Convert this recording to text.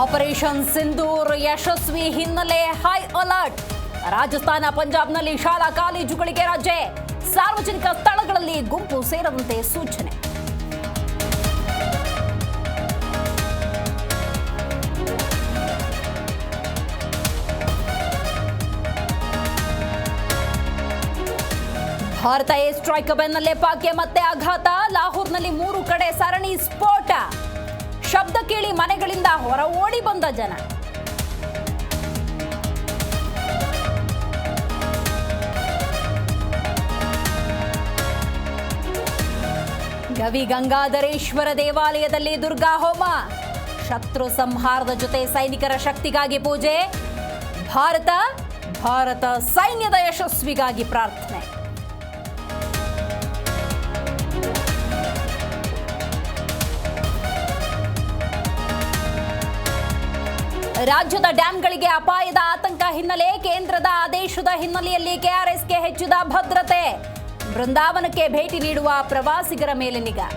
Operation Sindoor ಯಶಸ್ವಿ ಹಿನ್ನೆಲೆ high alert. Rajasthan ಪಂಜಾಬ್ನಲ್ಲಿ ಶಾಲಾ ಕಾಲೇಜುಗಳಿಗೆ ರಜೆ. ಸಾರ್ವಜನಿಕ ಸ್ಥಳಗಳಲ್ಲಿ ಗುಂಪು ಸೇರದಂತೆ ಸೂಚನೆ. ಭಾರತ ಏರ್ ಸ್ಟ್ರೈಕ್ ಬೆನ್ನಲ್ಲೇ ಪಾಕ್ಗೆ ಮತ್ತೆ ಆಘಾತ. ಲಾಹೋರ್ನಲ್ಲಿ 3 ಕಡೆ ಸರಣಿ ಸ್ಫೋಟ. ಶಬ್ದ ಕೇಳಿ ಮನೆಗಳಿಂದ ಹೊರ ಓಡಿ ಬಂದ ಜನ. ಗವಿ ಗಂಗಾಧರೇಶ್ವರ ದೇವಾಲಯದಲ್ಲಿ ದುರ್ಗಾ ಹೋಮ. ಶತ್ರು ಸಂಹಾರದ ಜೊತೆ ಸೈನಿಕರ ಶಕ್ತಿಗಾಗಿ ಪೂಜೆ. ಭಾರತ ಸೈನ್ಯದ ಯಶಸ್ವಿಗಾಗಿ ಪ್ರಾರ್ಥನೆ. ರಾಜ್ಯದ ಡ್ಯಾಂಗಳಿಗೆ ಅಪಾಯದ ಆತಂಕ ಹಿನ್ನೆಲೆ ಕೇಂದ್ರದ ಆದೇಶದ ಹಿನ್ನೆಲೆಯಲ್ಲಿ ಕೆಆರ್ಎಸ್ಗೆ ಹೆಚ್ಚಿದ ಭದ್ರತೆ. ಬೃಂದಾವನಕ್ಕೆ ಭೇಟಿ ನೀಡುವ ಪ್ರವಾಸಿಗರ ಮೇಲೆ ನಿಗಾ.